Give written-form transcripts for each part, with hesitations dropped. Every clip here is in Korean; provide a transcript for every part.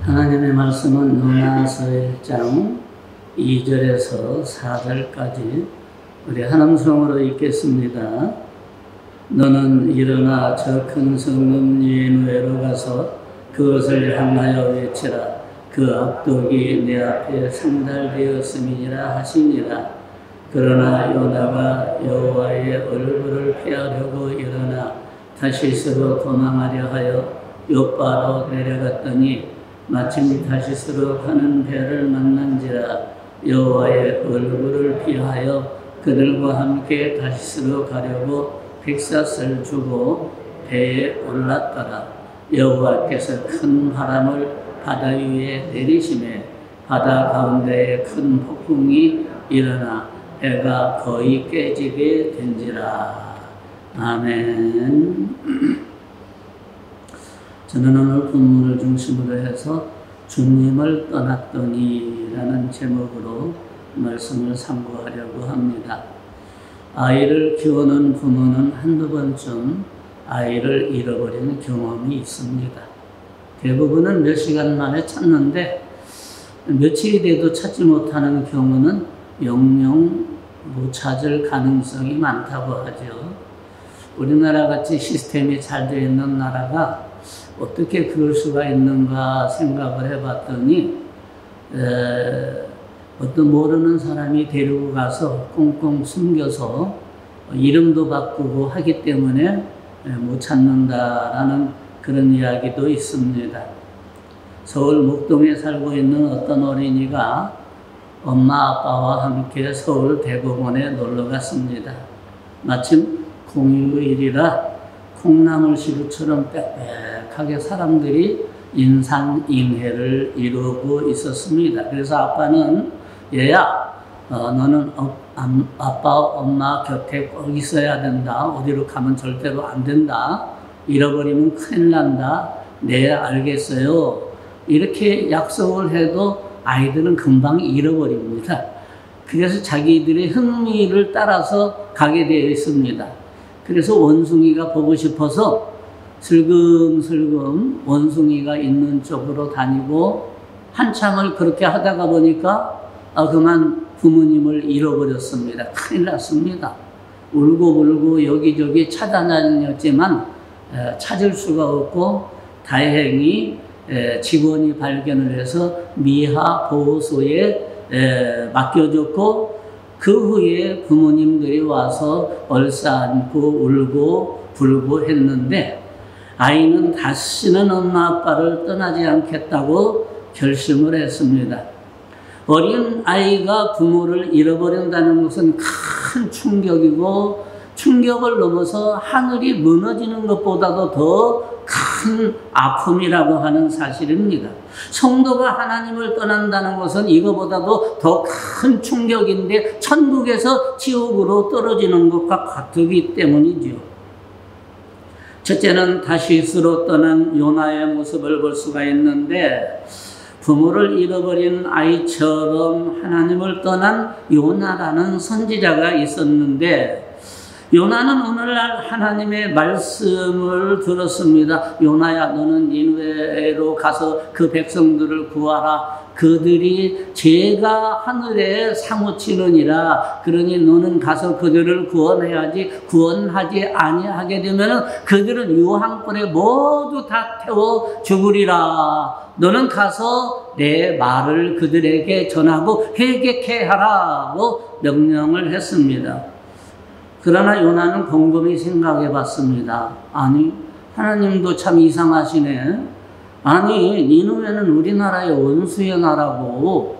하나님의 말씀은 요나서 1장 2절에서 4절까지 우리 한 음성으로 읽겠습니다. 너는 일어나 저 큰 성읍 니느웨로 가서 그것을 향하여 외치라. 그 악독이 내 앞에 상달되었음이니라 하시니라. 그러나 요나가 여호와의 얼굴을 피하려고 일어나 다시스로 도망하려 하여 욥바로 내려갔더니 마침 다시스로 가는 배를 만난지라. 여호와의 얼굴을 피하여 그들과 함께 다시스로 가려고 빅삿을 주고 배에 올랐더라. 여호와께서 큰 바람을 바다 위에 내리시매 바다 가운데에 큰 폭풍이 일어나 배가 거의 깨지게 된지라. 아멘. 저는 오늘 본문을 중심으로 해서 주님을 떠났더니 라는 제목으로 말씀을 상고하려고 합니다. 아이를 키우는 부모는 한두 번쯤 아이를 잃어버리는 경험이 있습니다. 대부분은 몇 시간 만에 찾는데 며칠이 돼도 찾지 못하는 경우는 영영 못 찾을 가능성이 많다고 하죠. 우리나라 같이 시스템이 잘 되어 있는 나라가 어떻게 그럴 수가 있는가 생각을 해봤더니 어떤 모르는 사람이 데리고 가서 꽁꽁 숨겨서 이름도 바꾸고 하기 때문에 못 찾는다라는 그런 이야기도 있습니다. 서울 목동에 살고 있는 어떤 어린이가 엄마 아빠와 함께 서울 대법원에 놀러 갔습니다. 마침 공휴일이라 콩나물 시루처럼 빽빽하게 사람들이 인산인해를 이루고 있었습니다. 그래서 아빠는 얘야 너는 아빠 엄마 곁에 꼭 있어야 된다. 어디로 가면 절대로 안 된다. 잃어버리면 큰일 난다. 네 알겠어요. 이렇게 약속을 해도 아이들은 금방 잃어버립니다. 그래서 자기들의 흥미를 따라서 가게 되어 있습니다. 그래서 원숭이가 보고 싶어서 슬금슬금 원숭이가 있는 쪽으로 다니고 한참을 그렇게 하다가 보니까 그만 부모님을 잃어버렸습니다. 큰일 났습니다. 울고불고 여기저기 찾아다녔지만 찾을 수가 없고 다행히 직원이 발견을 해서 미하 보호소에 맡겨줬고 그 후에 부모님들이 와서 얼싸안고 울고 불고 했는데 아이는 다시는 엄마 아빠를 떠나지 않겠다고 결심을 했습니다. 어린 아이가 부모를 잃어버린다는 것은 큰 충격이고 충격을 넘어서 하늘이 무너지는 것보다도 더 큰 아픔이라고 하는 사실입니다. 성도가 하나님을 떠난다는 것은 이거보다도 더 큰 충격인데 천국에서 지옥으로 떨어지는 것과 같기 때문이죠. 첫째는 다시스로 떠난 요나의 모습을 볼 수가 있는데 부모를 잃어버린 아이처럼 하나님을 떠난 요나라는 선지자가 있었는데 요나는 오늘날 하나님의 말씀을 들었습니다. 요나야 너는 니느웨로 가서 그 백성들을 구하라. 그들이 죄가 하늘에 사무치느니라. 그러니 너는 가서 그들을 구원해야지. 구원하지 아니하게 되면 그들은 유황불에 모두 다 태워 죽으리라. 너는 가서 내 말을 그들에게 전하고 회개케 하라고 명령을 했습니다. 그러나 요나는 곰곰이 생각해 봤습니다. 아니 하나님도 참 이상하시네. 아니 니느웨는 우리나라의 원수의 나라고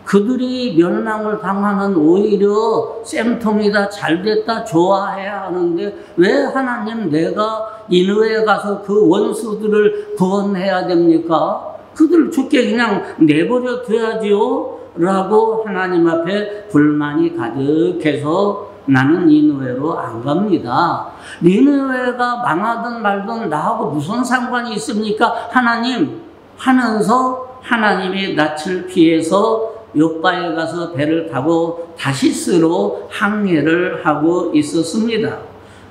그들이 멸망을 당하는 오히려 쌤통이다 잘됐다 좋아해야 하는데 왜 하나님 내가 니느웨에 가서 그 원수들을 구원해야 됩니까? 그들 죽게 그냥 내버려 둬야지요 라고 하나님 앞에 불만이 가득해서 나는 니느웨로 안 갑니다. 니느웨가 망하든 말든 나하고 무슨 상관이 있습니까? 하나님 하면서 하나님의 낯을 피해서 욥바에 가서 배를 타고 다시스로 항해를 하고 있었습니다.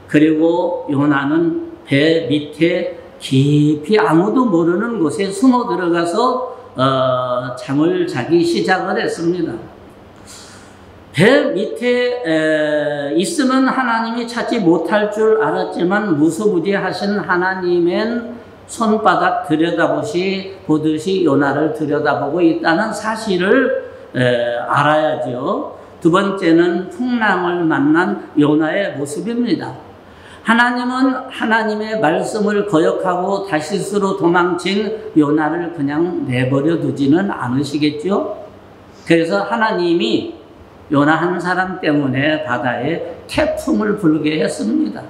그리고 요나는 배 밑에 깊이 아무도 모르는 곳에 숨어 들어가서 잠을 자기 시작을 했습니다. 배 밑에 있으면 하나님이 찾지 못할 줄 알았지만 무소부지하신 하나님은 손바닥 들여다보듯이 요나를 들여다보고 있다는 사실을 알아야죠. 두 번째는 풍랑을 만난 요나의 모습입니다. 하나님은 하나님의 말씀을 거역하고 다시스로 도망친 요나를 그냥 내버려 두지는 않으시겠죠. 그래서 하나님이 요나 한 사람 때문에 바다에 태풍을 불게 했습니다.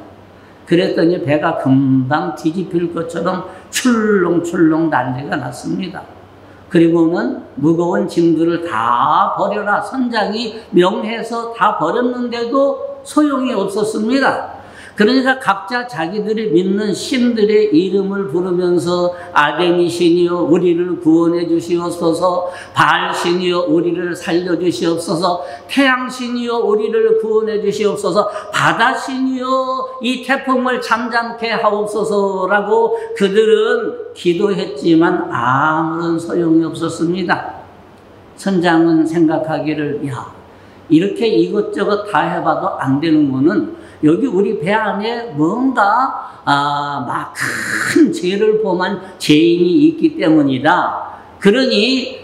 그랬더니 배가 금방 뒤집힐 것처럼 출렁출렁 난리가 났습니다. 그리고는 무거운 짐들을 다 버려라. 선장이 명해서 다 버렸는데도 소용이 없었습니다. 그러니까 각자 자기들이 믿는 신들의 이름을 부르면서 아데미 신이여 우리를 구원해 주시옵소서, 바알 신이여 우리를 살려 주시옵소서, 태양 신이여 우리를 구원해 주시옵소서, 바다 신이여 이 태풍을 잠잠케 하옵소서라고 그들은 기도했지만 아무런 소용이 없었습니다. 선장은 생각하기를 이렇게 이것저것 다 해봐도 안 되는 거는 여기 우리 배 안에 뭔가 막 큰 죄를 범한 죄인이 있기 때문이다. 그러니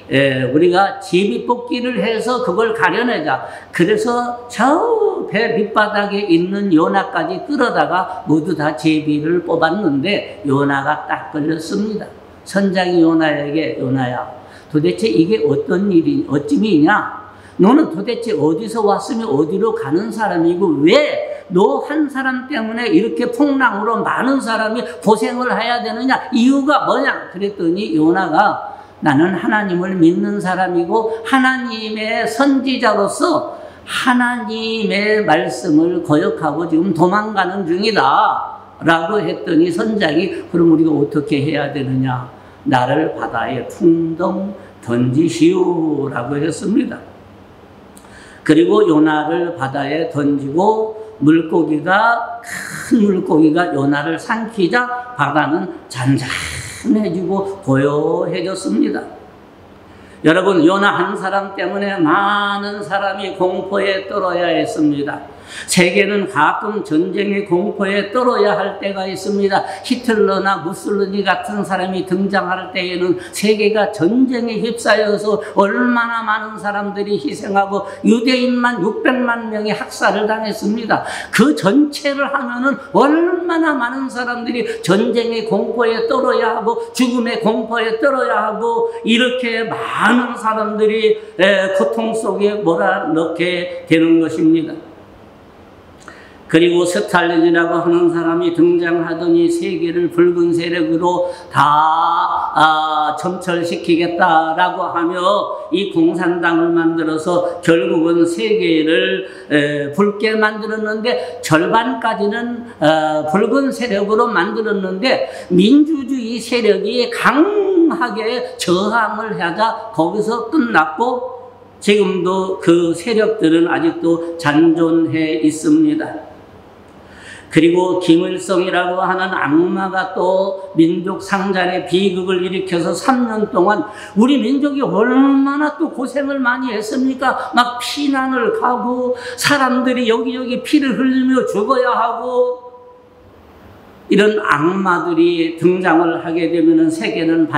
우리가 제비뽑기를 해서 그걸 가려내자. 그래서 저 배 밑바닥에 있는 요나까지 끌어다가 모두 다 제비를 뽑았는데 요나가 딱 걸렸습니다. 선장이 요나에게 요나야 도대체 이게 어떤 일이 어찌미냐? 너는 도대체 어디서 왔으며 어디로 가는 사람이고 왜 너 한 사람 때문에 이렇게 풍랑으로 많은 사람이 고생을 해야 되느냐? 이유가 뭐냐? 그랬더니 요나가 나는 하나님을 믿는 사람이고 하나님의 선지자로서 하나님의 말씀을 거역하고 지금 도망가는 중이다 라고 했더니 선장이 그럼 우리가 어떻게 해야 되느냐? 나를 바다에 풍덩 던지시오 라고 했습니다. 그리고 요나를 바다에 던지고 큰 물고기가 요나를 삼키자 바다는 잔잔해지고 고요해졌습니다. 여러분, 요나 한 사람 때문에 많은 사람이 공포에 떨어야 했습니다. 세계는 가끔 전쟁의 공포에 떨어야 할 때가 있습니다. 히틀러나 무솔리니 같은 사람이 등장할 때에는 세계가 전쟁에 휩싸여서 얼마나 많은 사람들이 희생하고 유대인만 600만 명이 학살을 당했습니다. 그 전체를 하면은 얼마나 많은 사람들이 전쟁의 공포에 떨어야 하고 죽음의 공포에 떨어야 하고 이렇게 많은 사람들이 고통 속에 몰아넣게 되는 것입니다. 그리고 스탈린이라고 하는 사람이 등장하더니 세계를 붉은 세력으로 다 점철시키겠다라고 하며 이 공산당을 만들어서 결국은 세계를 붉게 만들었는데 절반까지는 붉은 세력으로 만들었는데 민주주의 세력이 강하게 저항을 하자 거기서 끝났고 지금도 그 세력들은 아직도 잔존해 있습니다. 그리고 김일성이라고 하는 악마가 또 민족 상잔의 비극을 일으켜서 3년 동안 우리 민족이 얼마나 또 고생을 많이 했습니까? 막 피난을 가고 사람들이 여기저기 피를 흘리며 죽어야 하고 이런 악마들이 등장을 하게 되면 세계는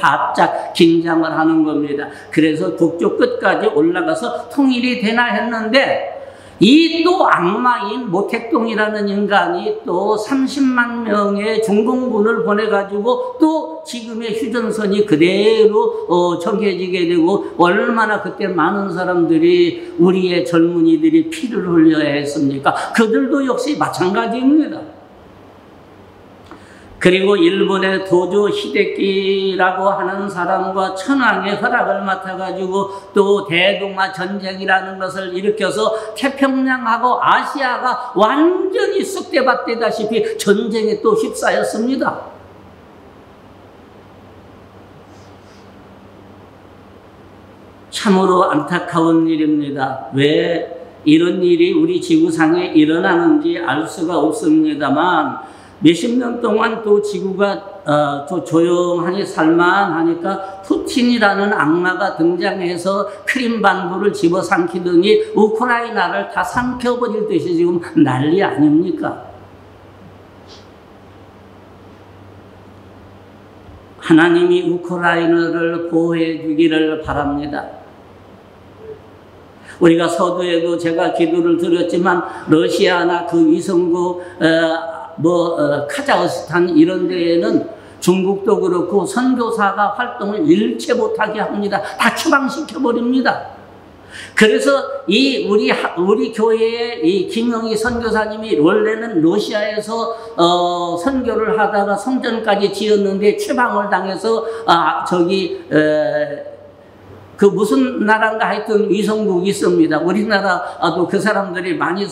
바짝 긴장을 하는 겁니다. 그래서 북쪽 끝까지 올라가서 통일이 되나 했는데 이 또 악마인 모택동이라는 인간이 또 30만 명의 중공군을 보내가지고 또 지금의 휴전선이 그대로 정해지게 되고 얼마나 그때 많은 사람들이 우리의 젊은이들이 피를 흘려야 했습니까? 그들도 역시 마찬가지입니다. 그리고 일본의 도조 히데키라고 하는 사람과 천황의 허락을 맡아가지고 또 대동아 전쟁이라는 것을 일으켜서 태평양하고 아시아가 완전히 쑥대밭되다시피 전쟁에 또 휩싸였습니다. 참으로 안타까운 일입니다. 왜 이런 일이 우리 지구상에 일어나는지 알 수가 없습니다만 몇십 년 동안 또 지구가 조용하니 살만하니까 푸틴이라는 악마가 등장해서 크림반도를 집어삼키더니 우크라이나를 다 삼켜버릴 듯이 지금 난리 아닙니까? 하나님이 우크라이나를 보호해 주기를 바랍니다. 우리가 서두에도 제가 기도를 드렸지만 러시아나 그 위성국 카자흐스탄 이런 데에는 중국도 그렇고 선교사가 활동을 일체 못하게 합니다. 다 추방시켜 버립니다. 그래서 우리 교회의 이 김영희 선교사님이 원래는 러시아에서 선교를 하다가 성전까지 지었는데 추방을 당해서 그 무슨 나라인가 하여튼 위성국이 있습니다. 우리나라도 그 사람들이 많이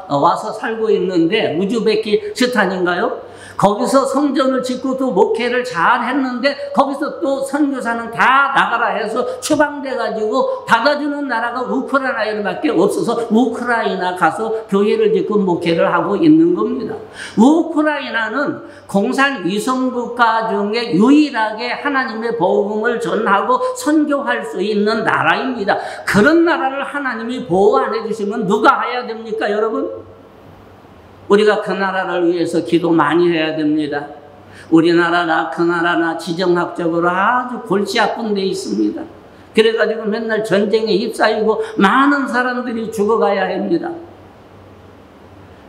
와서 살고 있는데 우즈베키스탄인가요? 거기서 성전을 짓고 또 목회를 잘 했는데 거기서 또 선교사는 다 나가라 해서 추방돼가지고 받아주는 나라가 우크라이나밖에 없어서 우크라이나 가서 교회를 짓고 목회를 하고 있는 겁니다. 우크라이나는 공산 위성국가 중에 유일하게 하나님의 복음을 전하고 선교할 수 있는 나라입니다. 그런 나라를 하나님이 보호 안 해주시면 누가 해야 됩니까, 여러분? 우리가 그 나라를 위해서 기도 많이 해야 됩니다. 우리나라나 그 나라나 지정학적으로 아주 골치 아픈 데 있습니다. 그래가지고 맨날 전쟁에 휩싸이고 많은 사람들이 죽어가야 합니다.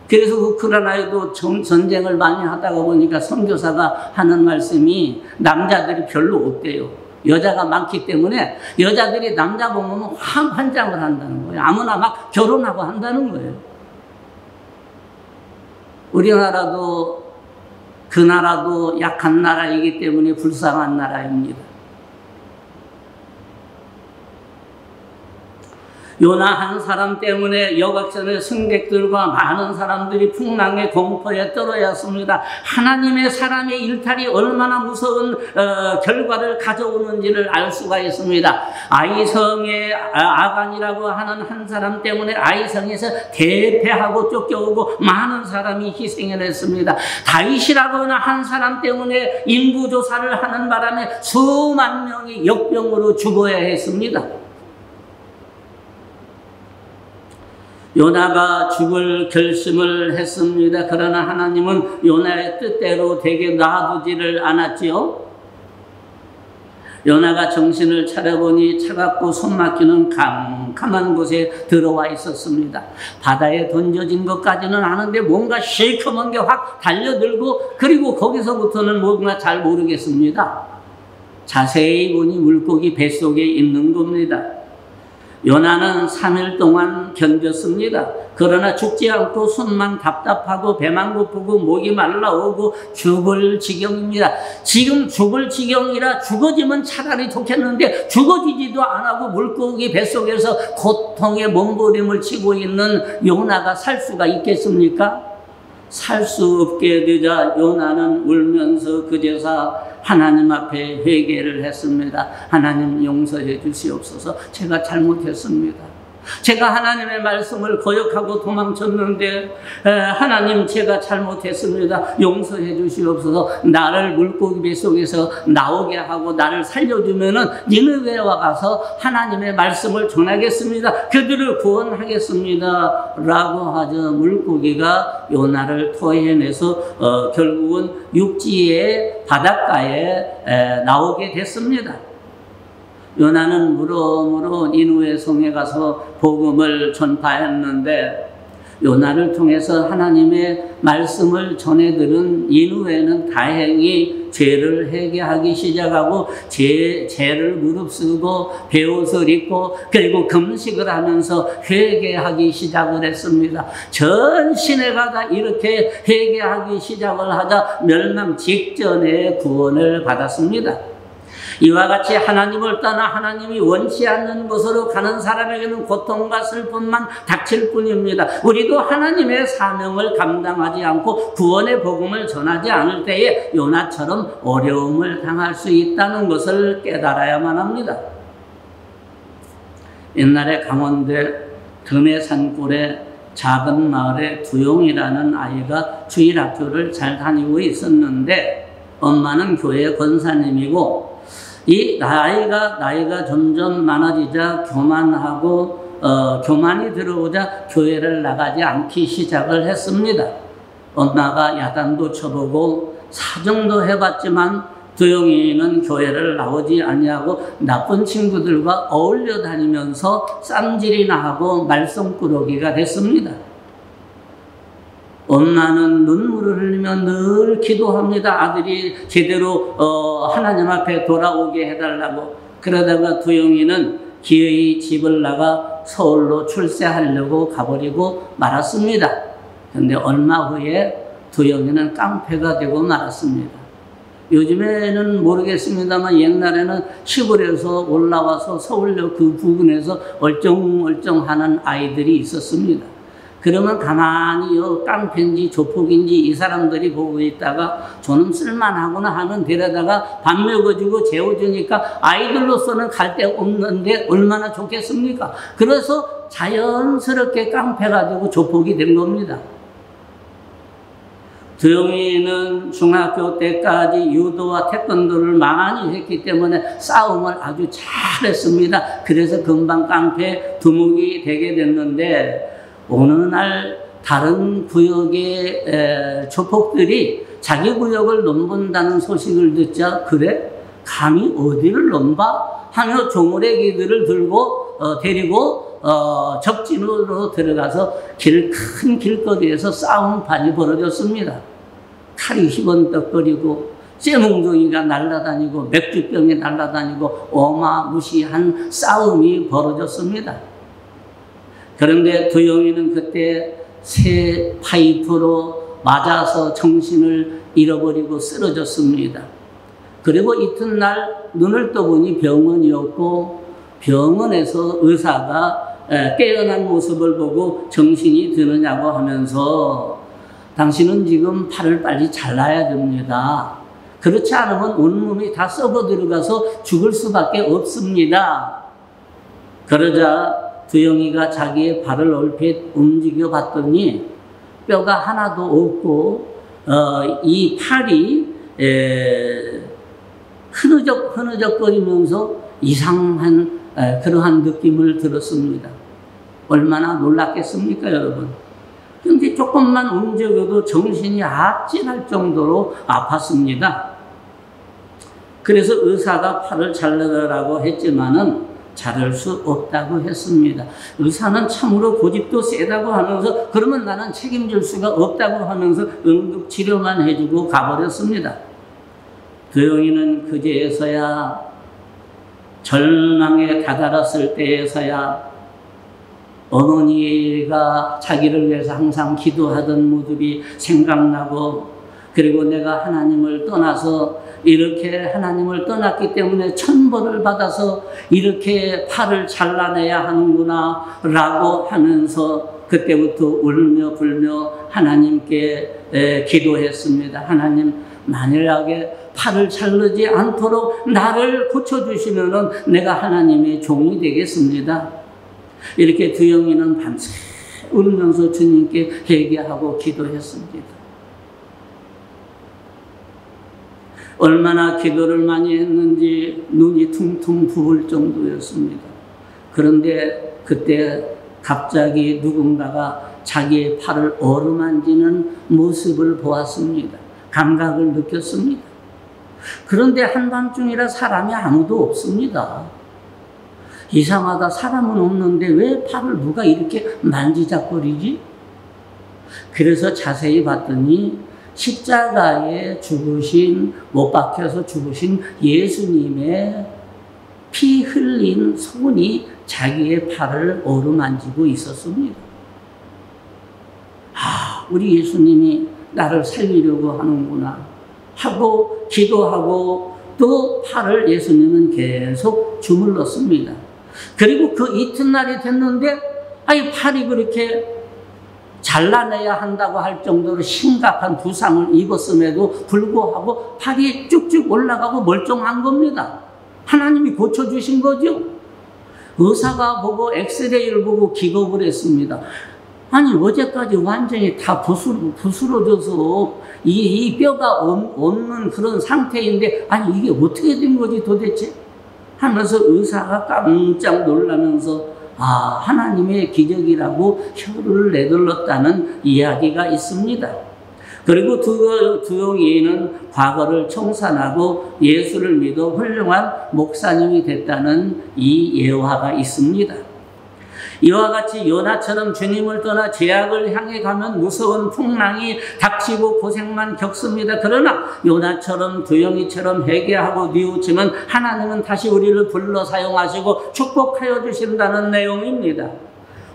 그래서 우크라이나에도 전쟁을 많이 하다가 보니까 선교사가 하는 말씀이 남자들이 별로 없대요. 여자가 많기 때문에 여자들이 남자 보면 환장을 한다는 거예요. 아무나 막 결혼하고 한다는 거예요. 우리나라도 그 나라도 약한 나라이기 때문에 불쌍한 나라입니다. 요나 한 사람 때문에 여각선의 승객들과 많은 사람들이 풍랑의 공포에 떨어졌습니다. 하나님의 사람의 일탈이 얼마나 무서운 결과를 가져오는지를 알 수가 있습니다. 아이성의 아간이라고 하는 한 사람 때문에 아이성에서 대패하고 쫓겨오고 많은 사람이 희생을 했습니다. 다윗이라고 하는 한 사람 때문에 인구조사를 하는 바람에 수만 명이 역병으로 죽어야 했습니다. 요나가 죽을 결심을 했습니다. 그러나 하나님은 요나의 뜻대로 되게 놔두지를 않았지요. 요나가 정신을 차려보니 차갑고 손막히는 캄캄한 곳에 들어와 있었습니다. 바다에 던져진 것까지는 아는데 뭔가 시커먼 게 확 달려들고 그리고 거기서부터는 뭔가 잘 모르겠습니다. 자세히 보니 물고기 뱃속에 있는 겁니다. 요나는 3일 동안 견뎠습니다. 그러나 죽지 않고 손만 답답하고 배만 고프고 목이 말라오고 죽을 지경입니다. 지금 죽을 지경이라 죽어지면 차라리 좋겠는데 죽어지지도 않고 물고기 뱃속에서 고통의 몸부림을 치고 있는 요나가 살 수가 있겠습니까? 살 수 없게 되자 요나는 울면서 그제서 하나님 앞에 회개를 했습니다. 하나님 용서해 주시옵소서. 제가 잘못했습니다. 제가 하나님의 말씀을 거역하고 도망쳤는데 하나님 제가 잘못했습니다. 용서해 주시옵소서. 나를 물고기 뱃속에서 나오게 하고 나를 살려주면은 니느웨에 가서 하나님의 말씀을 전하겠습니다. 그들을 구원하겠습니다. 라고 하자 물고기가 요나를 토해내서 결국은 육지의 바닷가에 나오게 됐습니다. 요나는 무럭무럭 니느웨 성에 가서 복음을 전파했는데 요나를 통해서 하나님의 말씀을 전해들은 니느웨는 다행히 죄를 회개하기 시작하고 죄를 무릅쓰고 베옷을 입고 그리고 금식을 하면서 회개하기 시작을 했습니다. 전 시내가 다 이렇게 회개하기 시작을 하자 멸망 직전에 구원을 받았습니다. 이와 같이 하나님을 떠나 하나님이 원치 않는 곳으로 가는 사람에게는 고통과 슬픔만 닥칠 뿐입니다. 우리도 하나님의 사명을 감당하지 않고 구원의 복음을 전하지 않을 때에 요나처럼 어려움을 당할 수 있다는 것을 깨달아야만 합니다. 옛날에 강원도 금해 산골에 작은 마을에 두용이라는 아이가 주일학교를 잘 다니고 있었는데 엄마는 교회 권사님이고 이 나이가 점점 많아지자 교만이 들어오자 교회를 나가지 않기 시작을 했습니다. 엄마가 야단도 쳐보고 사정도 해봤지만 두용이는 교회를 나오지 아니하고 나쁜 친구들과 어울려 다니면서 쌈질이나 하고 말썽꾸러기가 됐습니다. 엄마는 눈물을 흘리며 늘 기도합니다. 아들이 제대로 하나님 앞에 돌아오게 해달라고. 그러다가 두용이는 기어이 집을 나가 서울로 출세하려고 가버리고 말았습니다. 그런데 얼마 후에 두용이는 깡패가 되고 말았습니다. 요즘에는 모르겠습니다만 옛날에는 시골에서 올라와서 서울역 그 부근에서 얼쩡얼쩡하는 아이들이 있었습니다. 그러면 가만히 깡패인지 조폭인지 이 사람들이 보고 있다가 저놈 쓸만하구나 하는 데려다가 밥 먹여주고 재워주니까 아이들로서는 갈 데 없는데 얼마나 좋겠습니까? 그래서 자연스럽게 깡패가 되고 조폭이 된 겁니다. 두용이는 중학교 때까지 유도와 태권도를 많이 했기 때문에 싸움을 아주 잘했습니다. 그래서 금방 깡패 두목이 되게 됐는데 어느 날 다른 구역의 조폭들이 자기 구역을 넘본다는 소식을 듣자 그래? 감히 어디를 넘봐? 하며 조무래기들을 데리고 적진으로 들어가서 큰 길거리에서 싸움판이 벌어졌습니다. 칼이 희번떡거리고 쇠몽둥이가 날아다니고 맥주병이 날아다니고 어마무시한 싸움이 벌어졌습니다. 그런데 두용이는 그때 새 파이프로 맞아서 정신을 잃어버리고 쓰러졌습니다. 그리고 이튿날 눈을 떠보니 병원이었고 병원에서 의사가 깨어난 모습을 보고 정신이 드느냐고 하면서 당신은 지금 팔을 빨리 잘라야 됩니다. 그렇지 않으면 온몸이 다 썩어 들어가서 죽을 수밖에 없습니다. 그러자 두용이가 자기의 발을 얼핏 움직여 봤더니 뼈가 하나도 없고 이 팔이 흐느적거리면서 이상한 그러한 느낌을 들었습니다. 얼마나 놀랐겠습니까, 여러분? 근데 조금만 움직여도 정신이 아찔할 정도로 아팠습니다. 그래서 의사가 팔을 잘라달라고 했지만은 자를 수 없다고 했습니다. 의사는 참으로 고집도 세다고 하면서 그러면 나는 책임질 수가 없다고 하면서 응급치료만 해주고 가버렸습니다. 두용이는 그제서야 절망에 다다랐을 때에서야 어머니가 자기를 위해서 항상 기도하던 모습이 생각나고 그리고 내가 하나님을 떠나서 이렇게 하나님을 떠났기 때문에 천벌을 받아서 이렇게 팔을 잘라내야 하는구나 라고 하면서 그때부터 울며 불며 하나님께 기도했습니다. 하나님 만일하게 팔을 자르지 않도록 나를 고쳐주시면 내가 하나님의 종이 되겠습니다. 이렇게 두용이는 밤새 울면서 주님께 회개하고 기도했습니다. 얼마나 기도를 많이 했는지 눈이 퉁퉁 부을 정도였습니다. 그런데 그때 갑자기 누군가가 자기의 팔을 어루만지는 모습을 보았습니다. 감각을 느꼈습니다. 그런데 한밤중이라 사람이 아무도 없습니다. 이상하다. 사람은 없는데 왜 팔을 누가 이렇게 만지작거리지? 그래서 자세히 봤더니 십자가에 죽으신, 못 박혀서 죽으신 예수님의 피 흘린 손이 자기의 팔을 어루만지고 있었습니다. 우리 예수님이 나를 살리려고 하는구나 하고 기도하고 또 팔을 예수님은 계속 주물렀습니다. 그리고 그 이튿날이 됐는데 팔이 그렇게 잘라내야 한다고 할 정도로 심각한 부상을 입었음에도 불구하고 팔이 쭉쭉 올라가고 멀쩡한 겁니다. 하나님이 고쳐주신 거죠. 의사가 보고 엑스레이를 보고 기겁을 했습니다. 아니 어제까지 완전히 다 부스러져서 이 뼈가 없는 그런 상태인데 아니 이게 어떻게 된 거지 도대체? 하면서 의사가 깜짝 놀라면서 하나님의 기적이라고 혀를 내둘렀다는 이야기가 있습니다. 그리고 두 용인은 과거를 청산하고 예수를 믿어 훌륭한 목사님이 됐다는 이 예화가 있습니다. 이와 같이 요나처럼 주님을 떠나 죄악을 향해 가면 무서운 풍랑이 닥치고 고생만 겪습니다. 그러나 요나처럼 두영이처럼 회개하고 뉘우치면 하나님은 다시 우리를 불러 사용하시고 축복하여 주신다는 내용입니다.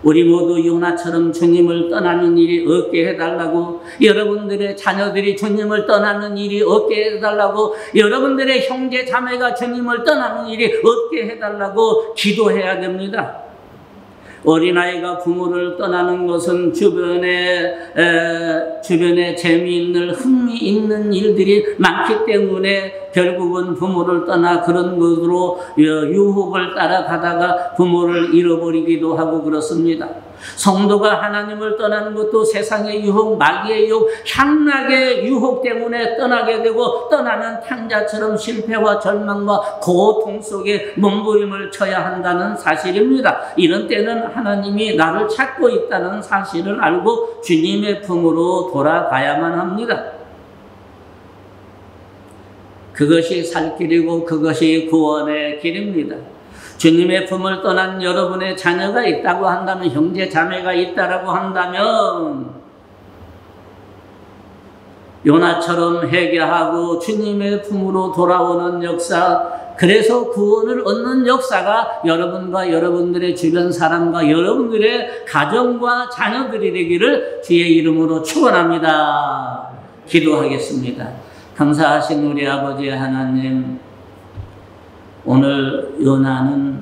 우리 모두 요나처럼 주님을 떠나는 일이 없게 해달라고, 여러분들의 자녀들이 주님을 떠나는 일이 없게 해달라고, 여러분들의 형제 자매가 주님을 떠나는 일이 없게 해달라고 기도해야 됩니다. 어린아이가 부모를 떠나는 것은 주변에 재미있는 흥미있는 일들이 많기 때문에 결국은 부모를 떠나 그런 것으로 유혹을 따라가다가 부모를 잃어버리기도 하고 그렇습니다. 성도가 하나님을 떠나는 것도 세상의 유혹, 마귀의 유혹, 향락의 유혹 때문에 떠나게 되고 떠나면 탕자처럼 실패와 절망과 고통 속에 몸부림을 쳐야 한다는 사실입니다. 이런 때는 하나님이 나를 찾고 있다는 사실을 알고 주님의 품으로 돌아가야만 합니다. 그것이 살 길이고 그것이 구원의 길입니다. 주님의 품을 떠난 여러분의 자녀가 있다고 한다면, 형제 자매가 있다고 한다면 요나처럼 회개하고 주님의 품으로 돌아오는 역사, 그래서 구원을 얻는 역사가 여러분과 여러분들의 주변 사람과 여러분들의 가정과 자녀들이 되기를 주의 이름으로 축원합니다. 기도하겠습니다. 감사하신 우리 아버지 하나님, 오늘 요나는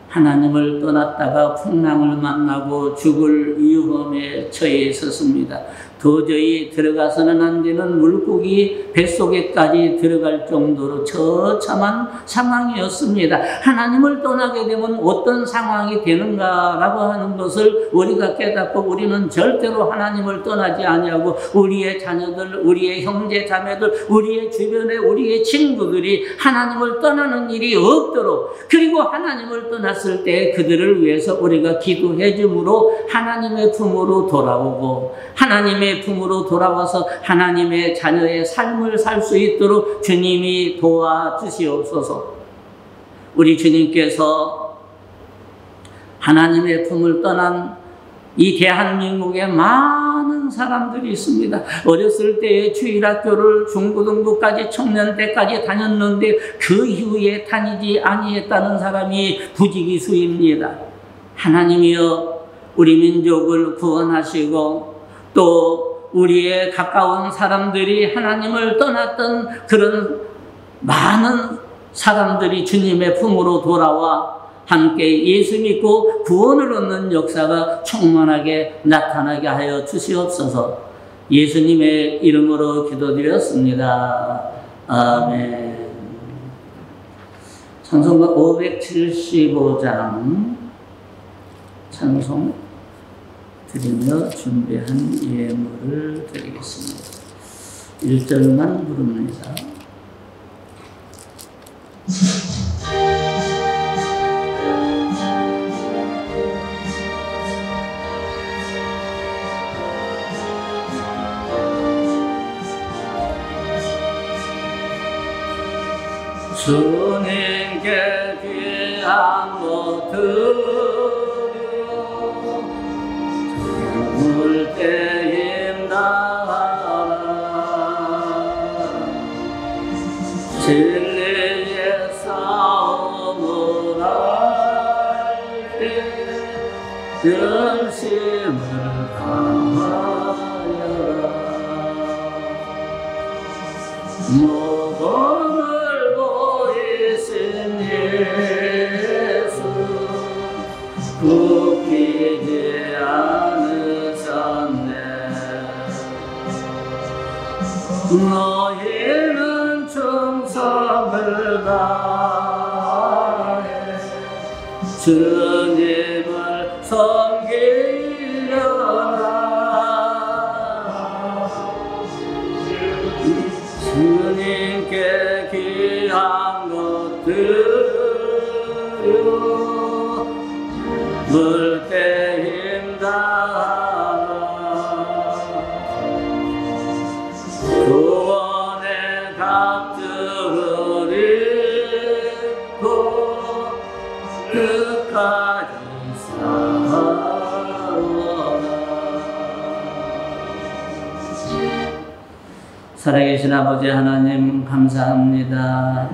하나님을 떠났다가 풍랑을 만나고 죽을 위험에 처해 있었습니다. 도저히 들어가서는 안 되는 물고기 뱃속에까지 들어갈 정도로 처참한 상황이었습니다. 하나님을 떠나게 되면 어떤 상황이 되는가라고 하는 것을 우리가 깨닫고 우리는 절대로 하나님을 떠나지 아니하고 우리의 자녀들, 우리의 형제 자매들, 우리의 주변에 우리의 친구들이 하나님을 떠나는 일이 없도록, 그리고 하나님을 떠났을 때 그들을 위해서 우리가 기도해 줌으로 하나님의 품으로 돌아오고 하나님의 품으로 돌아와서 하나님의 자녀의 삶을 살 수 있도록 주님이 도와주시옵소서. 우리 주님께서 하나님의 품을 떠난 이 대한민국에 많은 사람들이 있습니다. 어렸을 때에 주일학교를 중고등부까지 청년 때까지 다녔는데 그 이후에 다니지 아니했다는 사람이 부지기수입니다. 하나님이여 우리 민족을 구원하시고 또 우리의 가까운 사람들이 하나님을 떠났던 그런 많은 사람들이 주님의 품으로 돌아와 함께 예수 믿고 구원을 얻는 역사가 충만하게 나타나게 하여 주시옵소서. 예수님의 이름으로 기도드렸습니다. 아멘. 찬송가 575장 찬송 드리며 준비한 예물을 드리겠습니다. 1절만 부릅니다. 주님께 귀한 것들 울 때 힘나라 진리의 싸움을 할 때 열심을 다하여라 모범을 보이신 예수 굽히지 않으셨네 너희는 충성을 다해 주님을 섬기려는 물때 힘다하라 구원의 값들을 잃고 끝까지 살아라. 살아계신 아버지 하나님 감사합니다.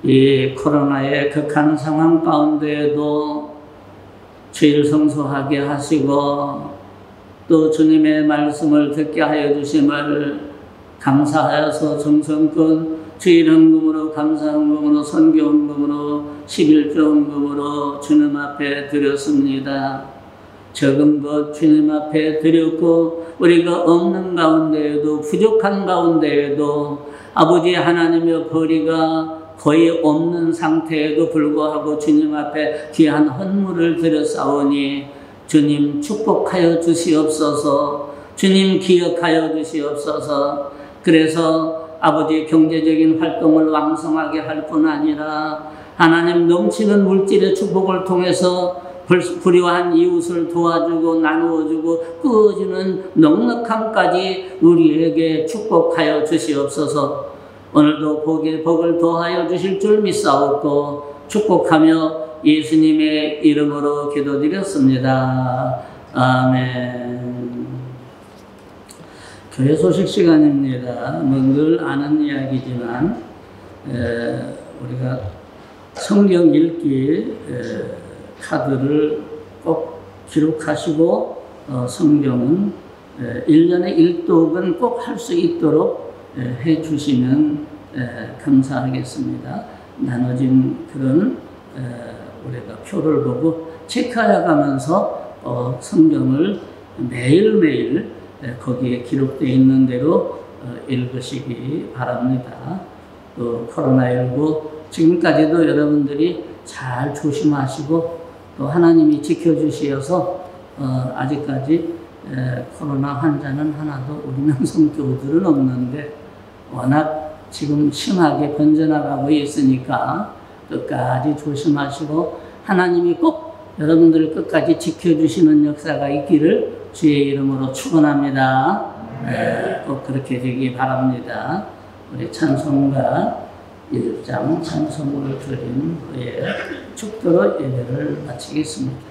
이 코로나의 극한 상황 가운데에도 주일 성수하게 하시고 또 주님의 말씀을 듣게 하여 주심을 감사하여서 정성껏 주일 헌금으로 감사 헌금으로 선교 헌금으로 11조 헌금으로 주님 앞에 드렸습니다. 적은 것 주님 앞에 드렸고 우리가 없는 가운데에도 부족한 가운데에도 아버지 하나님의 벌이가 거의 없는 상태에도 불구하고 주님 앞에 귀한 헌물을 드렸사오니 주님 축복하여 주시옵소서. 주님 기억하여 주시옵소서. 그래서 아버지 경제적인 활동을 왕성하게 할 뿐 아니라 하나님 넘치는 물질의 축복을 통해서 불의한 이웃을 도와주고 나누어주고 꾸어주는 넉넉함까지 우리에게 축복하여 주시옵소서. 오늘도 복을 더하여 주실 줄 믿사옵고 축복하며 예수님의 이름으로 기도드렸습니다. 아멘. 교회 소식 시간입니다. 늘 아는 이야기지만 우리가 성경 읽기 카드를 꼭 기록하시고 성경은 1년에 1독은 꼭 할 수 있도록 해 주시면 감사하겠습니다. 나눠진 그런 우리가 표를 보고 체크해 가면서 성경을 매일매일 거기에 기록되어 있는 대로 읽으시기 바랍니다. 또 코로나19 지금까지도 여러분들이 잘 조심하시고 또 하나님이 지켜주시어서 아직까지 코로나 환자는 하나도 우리 명성교우들은 없는데 워낙 지금 심하게 번져나가고 있으니까 끝까지 조심하시고 하나님이 꼭 여러분들을 끝까지 지켜주시는 역사가 있기를 주의 이름으로 축원합니다. 꼭 그렇게 되기 바랍니다. 우리 찬송가 1장 찬송을 드린 후에 축도로 예배를 마치겠습니다.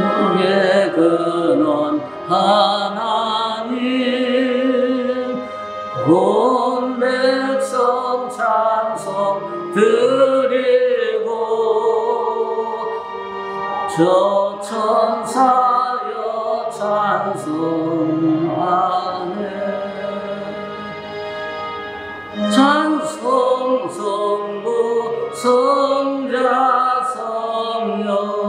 영의 근원 하나님 온 백성 찬송 드리고 저 천사여 찬송하네 찬송 성부 성자 성령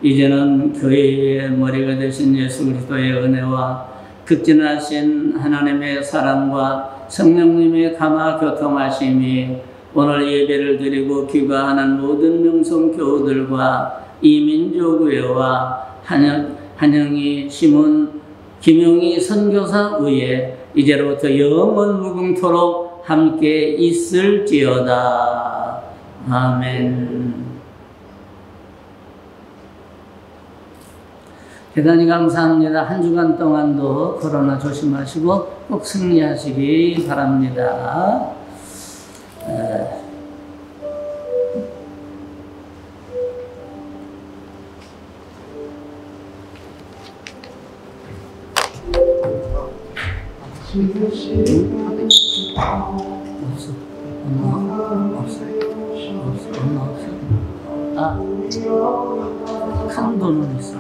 이제는 교회의 머리가 되신 예수 그리스도의 은혜와 극진하신 하나님의 사랑과 성령님의 감화 교통하심이 오늘 예배를 드리고 귀가하는 모든 명성교우들과 이민족의회와 한영희, 시몬, 김용희 선교사 위에 이제로부터 영원 무궁토록 함께 있을지어다. 아멘. 대단히 감사합니다. 한 주간 동안도 코로나 조심하시고 꼭 승리하시기 바랍니다. 없어. 엄마 없어. 엄마 없어. 아, 큰 돈은 있어.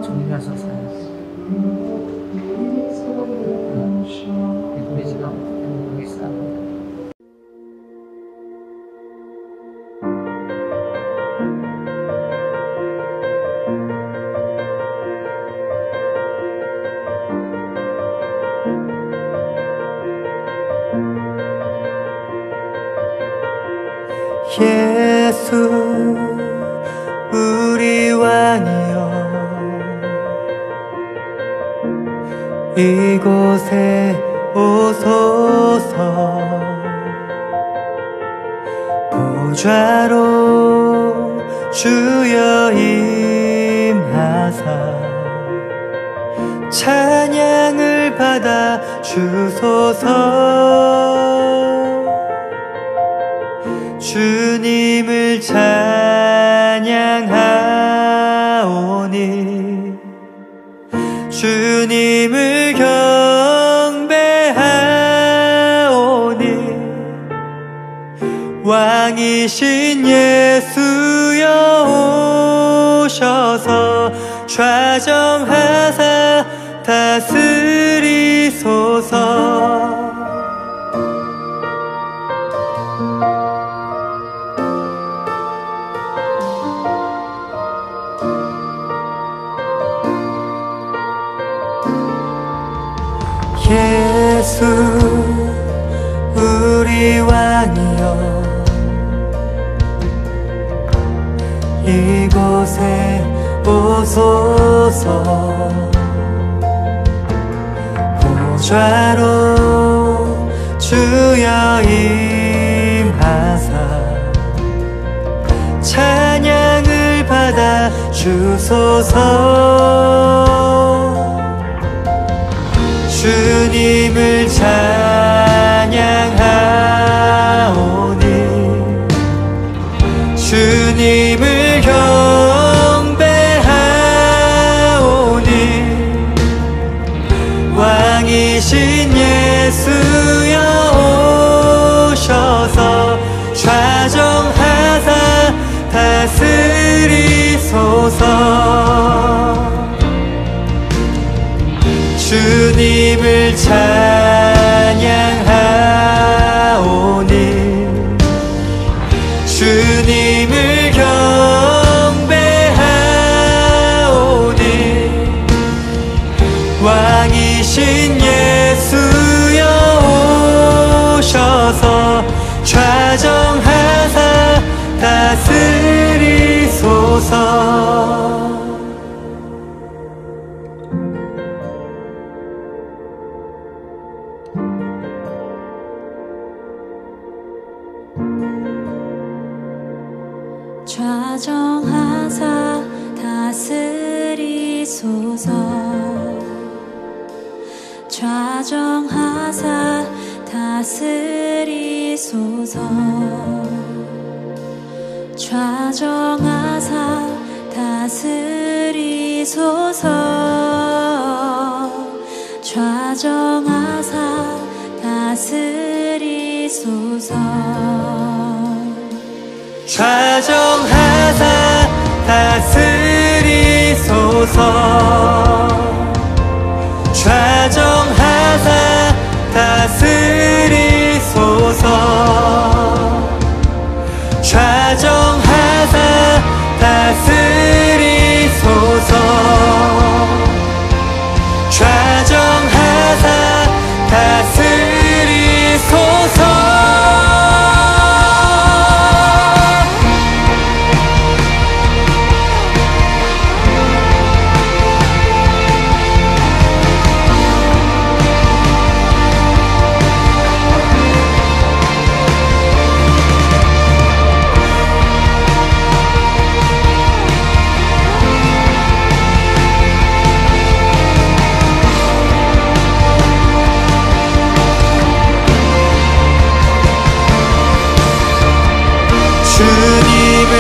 저기 가서 사야지. 우리 집 여기 싸고. 예수 우리 왕이여 이곳에 오소서 보좌로 주여 임하사 찬양을 받아 주소서 주님을 찬양하오니 주님을 경배하오니 왕이신 예수여 오셔서 좌정하사 다스리소서 예수 우리 왕이여 이곳에 오소서 보좌로 주여 임하사 찬양을 받아 주소서 주님을 찬양하오니 주님을 경배하오니 왕이신 예수여 오셔서 좌정하사 다스리소서 주님을 찬양하오니 주님을 경배하오니 왕이신 예수여 오셔서 좌정하사 다스리소서 좌정하사 다스리소서 좌정하사 다스리소서 좌정하사 다스리소서 좌정하사 다스리소서 좌정하사 다스리소서 좌정하사 다스리소서 좌정하사 다스리소서 좌정하사 다스리소서 주님을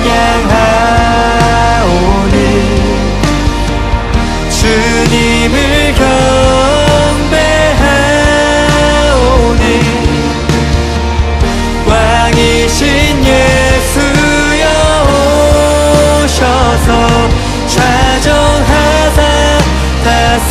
찬양하오니 주님을 경배하오니 왕이신 예수여 오셔서 좌정하사 다스리소서